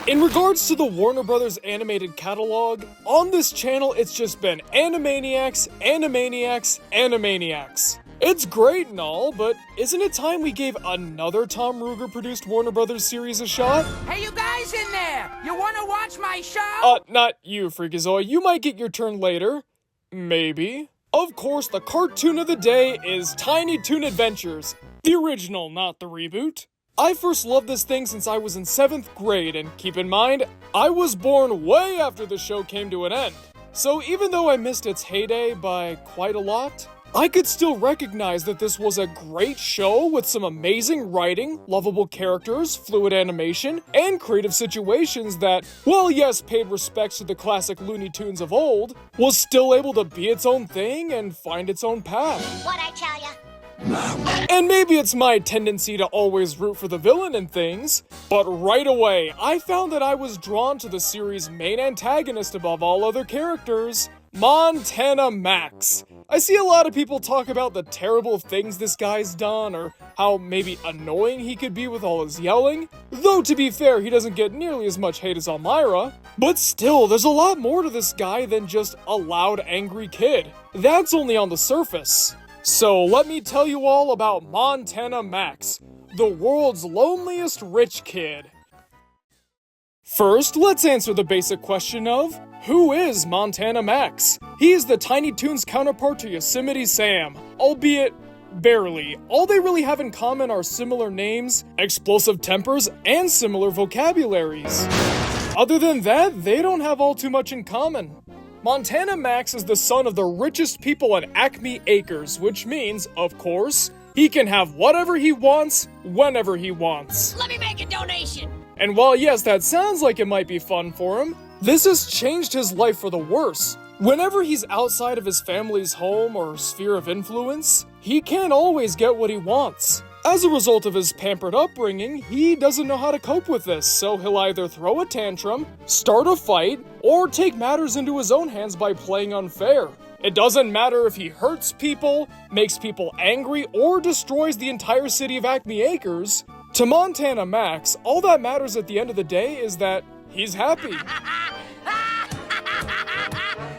In regards to the Warner Brothers animated catalog, on this channel it's just been Animaniacs, Animaniacs, Animaniacs. It's great and all, but isn't it time we gave another Tom Ruegger-produced Warner Brothers series a shot? Hey, you guys in there! You wanna watch my show? Not you, Freakazoid. You might get your turn later. Maybe. Of course, the cartoon of the day is Tiny Toon Adventures. The original, not the reboot. I first loved this thing since I was in 7th grade, and keep in mind, I was born way after the show came to an end. So even though I missed its heyday by quite a lot, I could still recognize that this was a great show with some amazing writing, lovable characters, fluid animation, and creative situations that, while yes, paid respects to the classic Looney Tunes of old, was still able to be its own thing and find its own path. What'd I tell ya? And maybe it's my tendency to always root for the villain in things, but right away, I found that I was drawn to the series' main antagonist above all other characters, Montana Max. I see a lot of people talk about the terrible things this guy's done, or how maybe annoying he could be with all his yelling, though to be fair, he doesn't get nearly as much hate as Elmira. But still, there's a lot more to this guy than just a loud, angry kid. That's only on the surface. So let me tell you all about Montana Max, the world's loneliest rich kid. First, let's answer the basic question of, who is Montana Max? He is the Tiny Toons counterpart to Yosemite Sam, albeit barely. All they really have in common are similar names, explosive tempers, and similar vocabularies. Other than that, they don't have all too much in common. Montana Max is the son of the richest people in Acme Acres, which means, of course, he can have whatever he wants, whenever he wants. Let me make a donation! And while yes, that sounds like it might be fun for him, this has changed his life for the worse. Whenever he's outside of his family's home or sphere of influence, he can't always get what he wants. As a result of his pampered upbringing, he doesn't know how to cope with this, so he'll either throw a tantrum, start a fight, or take matters into his own hands by playing unfair. It doesn't matter if he hurts people, makes people angry, or destroys the entire city of Acme Acres. To Montana Max, all that matters at the end of the day is that he's happy.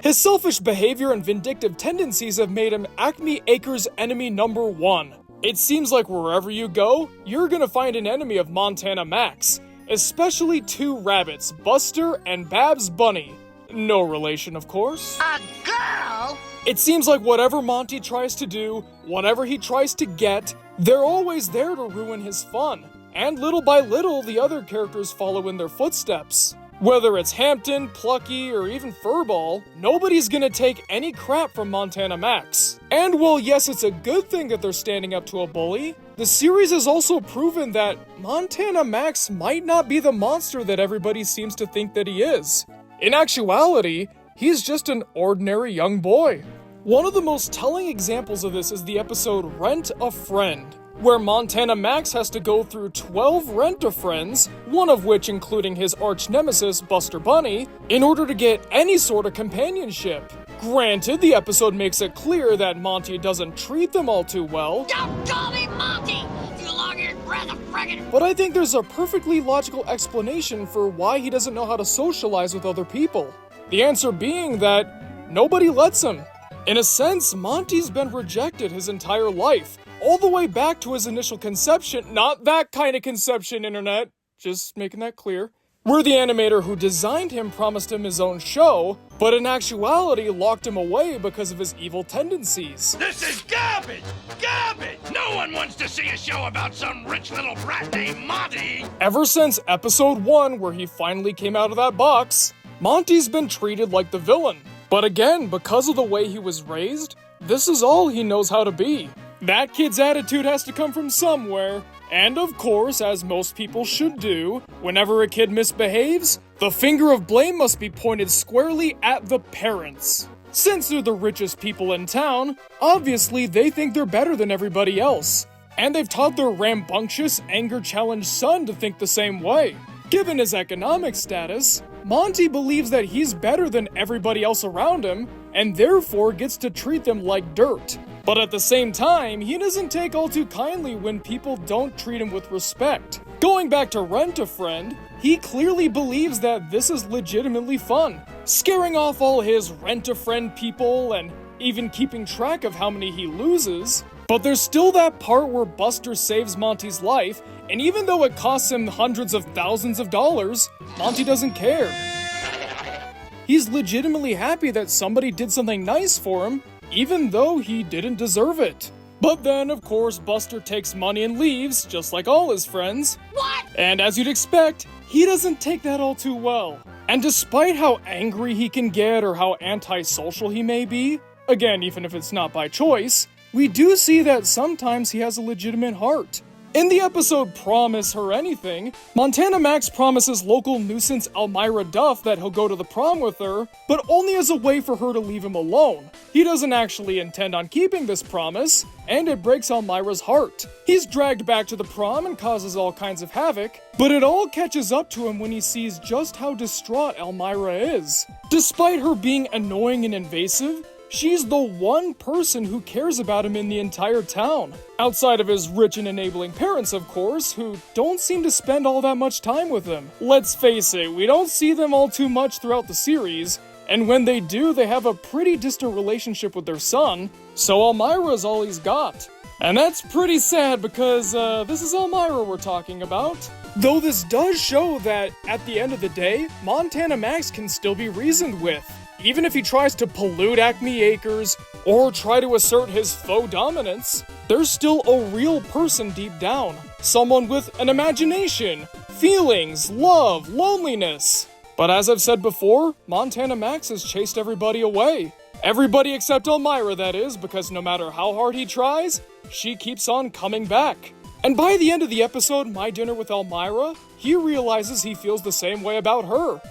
His selfish behavior and vindictive tendencies have made him Acme Acres' enemy number 1. It seems like wherever you go, you're gonna find an enemy of Montana Max, especially 2 rabbits, Buster and Babs Bunny. No relation, of course. A girl? It seems like whatever Monty tries to do, whatever he tries to get, they're always there to ruin his fun. And little by little, the other characters follow in their footsteps. Whether it's Hampton, Plucky, or even Furball, nobody's gonna take any crap from Montana Max. And while yes, it's a good thing that they're standing up to a bully, the series has also proven that Montana Max might not be the monster that everybody seems to think that he is. In actuality, he's just an ordinary young boy. One of the most telling examples of this is the episode Rent a Friend, where Montana Max has to go through 12 Rent-a-Friends, one of which including his arch-nemesis Buster Bunny, in order to get any sort of companionship. Granted, the episode makes it clear that Monty doesn't treat them all too well. Don't call me Monty! You long-eared breath of friggin'... But I think there's a perfectly logical explanation for why he doesn't know how to socialize with other people. The answer being that nobody lets him. In a sense, Monty's been rejected his entire life, all the way back to his initial conception, not that kind of conception, internet, just making that clear, where the animator who designed him promised him his own show, but in actuality locked him away because of his evil tendencies. This is garbage! Garbage! No one wants to see a show about some rich little brat named Monty! Ever since episode 1, where he finally came out of that box, Monty's been treated like the villain. But again, because of the way he was raised, this is all he knows how to be. That kid's attitude has to come from somewhere. And of course, as most people should do, whenever a kid misbehaves, the finger of blame must be pointed squarely at the parents. Since they're the richest people in town, obviously they think they're better than everybody else. And they've taught their rambunctious, anger-challenged son to think the same way. Given his economic status, Monty believes that he's better than everybody else around him, and therefore gets to treat them like dirt. But at the same time, he doesn't take all too kindly when people don't treat him with respect. Going back to Rent-A-Friend, he clearly believes that this is legitimately fun, scaring off all his Rent-A-Friend people and even keeping track of how many he loses. But there's still that part where Buster saves Monty's life, and even though it costs him hundreds of thousands of dollars, Monty doesn't care. He's legitimately happy that somebody did something nice for him, even though he didn't deserve it. But then, of course, Buster takes money and leaves, just like all his friends. What? And as you'd expect, he doesn't take that all too well. And despite how angry he can get or how antisocial he may be, again, even if it's not by choice, we do see that sometimes he has a legitimate heart. In the episode Promise Her Anything, Montana Max promises local nuisance Elmira Duff that he'll go to the prom with her, but only as a way for her to leave him alone. He doesn't actually intend on keeping this promise, and it breaks Elmira's heart. He's dragged back to the prom and causes all kinds of havoc, but it all catches up to him when he sees just how distraught Elmira is. Despite her being annoying and invasive, she's the one person who cares about him in the entire town. Outside of his rich and enabling parents, of course, who don't seem to spend all that much time with him. Let's face it, we don't see them all too much throughout the series, and when they do, they have a pretty distant relationship with their son, so Elmira's all he's got. And that's pretty sad because, this is Elmira we're talking about. Though this does show that, at the end of the day, Montana Max can still be reasoned with. Even if he tries to pollute Acme Acres, or try to assert his faux dominance, there's still a real person deep down. Someone with an imagination, feelings, love, loneliness. But as I've said before, Montana Max has chased everybody away. Everybody except Elmira, that is, because no matter how hard he tries, she keeps on coming back. And by the end of the episode, My Dinner with Elmira, he realizes he feels the same way about her.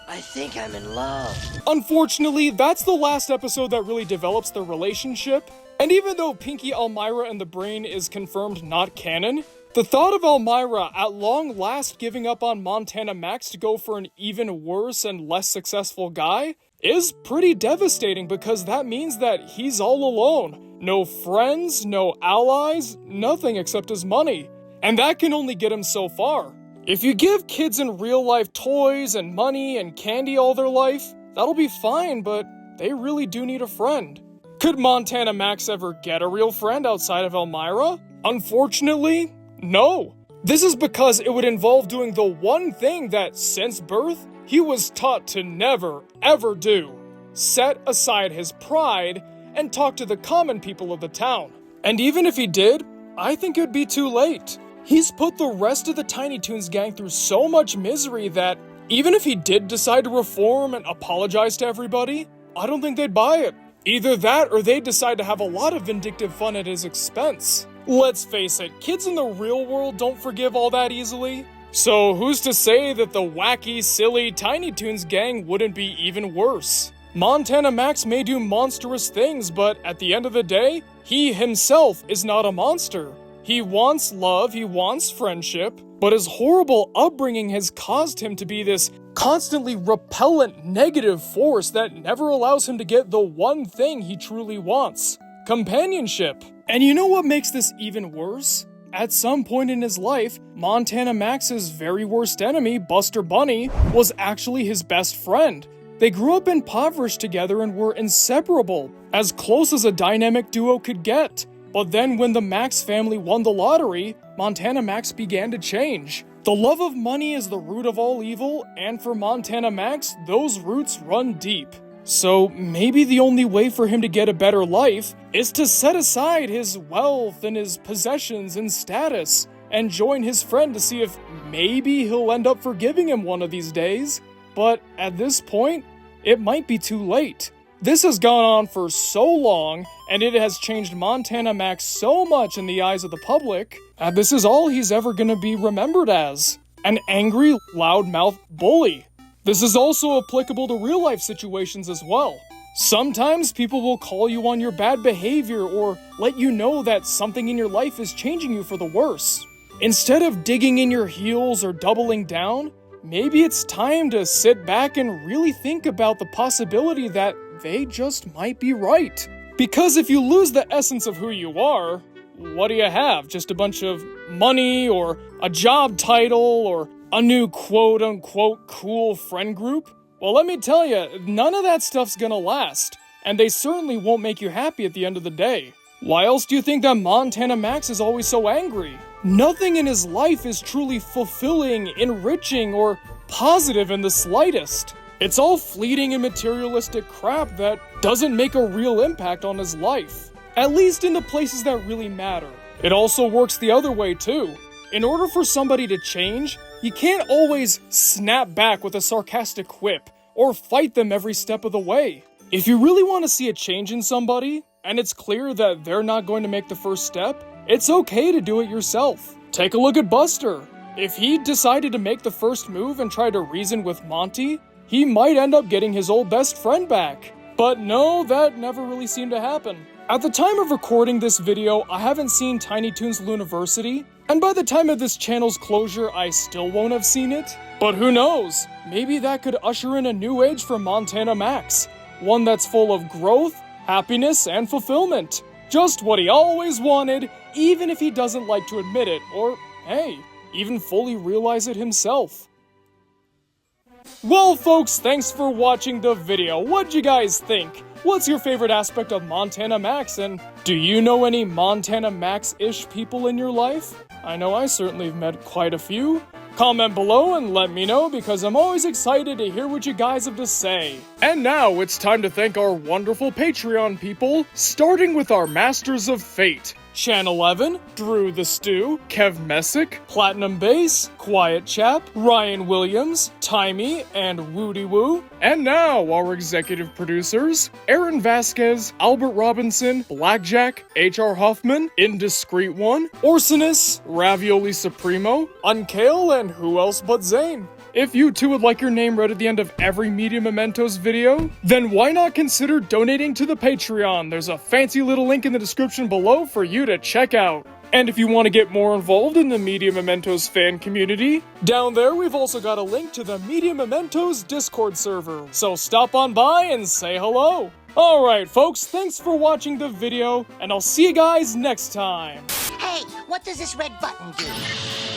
I think I'm in love. Unfortunately, that's the last episode that really develops their relationship, and even though Pinky, Elmira, and the Brain is confirmed not canon, the thought of Elmira at long last giving up on Montana Max to go for an even worse and less successful guy is pretty devastating because that means that he's all alone. No friends, no allies, nothing except his money. And that can only get him so far. If you give kids in real life toys and money and candy all their life, that'll be fine, but they really do need a friend. Could Montana Max ever get a real friend outside of Elmira? Unfortunately, no. This is because it would involve doing the one thing that, since birth, he was taught to never, ever do. Set aside his pride and talk to the common people of the town. And even if he did, I think it'd be too late. He's put the rest of the Tiny Toons gang through so much misery that even if he did decide to reform and apologize to everybody, I don't think they'd buy it. Either that or they'd decide to have a lot of vindictive fun at his expense. Let's face it, kids in the real world don't forgive all that easily. So who's to say that the wacky, silly Tiny Toons gang wouldn't be even worse? Montana Max may do monstrous things, but at the end of the day, he himself is not a monster. He wants love, he wants friendship, but his horrible upbringing has caused him to be this constantly repellent, negative force that never allows him to get the one thing he truly wants: companionship. And you know what makes this even worse? At some point in his life, Montana Max's very worst enemy, Buster Bunny, was actually his best friend. They grew up impoverished together and were inseparable, as close as a dynamic duo could get. But then when the Max family won the lottery, Montana Max began to change. The love of money is the root of all evil, and for Montana Max, those roots run deep. So maybe the only way for him to get a better life is to set aside his wealth and his possessions and status, and join his friend to see if maybe he'll end up forgiving him one of these days. But at this point, it might be too late. This has gone on for so long, and it has changed Montana Max so much in the eyes of the public, and this is all he's ever gonna be remembered as: an angry, loudmouth bully. This is also applicable to real-life situations as well. Sometimes people will call you on your bad behavior or let you know that something in your life is changing you for the worse. Instead of digging in your heels or doubling down, maybe it's time to sit back and really think about the possibility that they just might be right. Because if you lose the essence of who you are, what do you have? Just a bunch of money, or a job title, or a new quote-unquote cool friend group? Well, let me tell you, none of that stuff's gonna last, and they certainly won't make you happy at the end of the day. Why else do you think that Montana Max is always so angry? Nothing in his life is truly fulfilling, enriching, or positive in the slightest. It's all fleeting and materialistic crap that doesn't make a real impact on his life. At least in the places that really matter. It also works the other way too. In order for somebody to change, you can't always snap back with a sarcastic quip, or fight them every step of the way. If you really want to see a change in somebody, and it's clear that they're not going to make the first step, it's okay to do it yourself. Take a look at Buster. If he decided to make the first move and try to reason with Monty, he might end up getting his old best friend back. But no, that never really seemed to happen. At the time of recording this video, I haven't seen Tiny Toons Looniversity, and by the time of this channel's closure, I still won't have seen it. But who knows? Maybe that could usher in a new age for Montana Max. One that's full of growth, happiness, and fulfillment. Just what he always wanted, even if he doesn't like to admit it, or, hey, even fully realize it himself. Well, folks, thanks for watching the video. What'd you guys think? What's your favorite aspect of Montana Max, and do you know any Montana Max-ish people in your life? I know I certainly have met quite a few. Comment below and let me know, because I'm always excited to hear what you guys have to say. And now it's time to thank our wonderful Patreon people, starting with our Masters of Fate. Chan 11, Drew the Stew, Kev Messick, Platinum Bass, Quiet Chap, Ryan Williams, Timey, and Woody Woo. And now, our executive producers, Aaron Vasquez, Albert Robinson, Blackjack, H.R. Huffman, Indiscreet One, Orsinus, Ravioli Supremo, Unkale, and who else but Zane. If you too would like your name read at the end of every Media Mementos video, then why not consider donating to the Patreon? There's a fancy little link in the description below for you to check out. And if you want to get more involved in the Media Mementos fan community, down there we've also got a link to the Media Mementos Discord server, so stop on by and say hello. Alright folks, thanks for watching the video, and I'll see you guys next time. Hey, what does this red button do?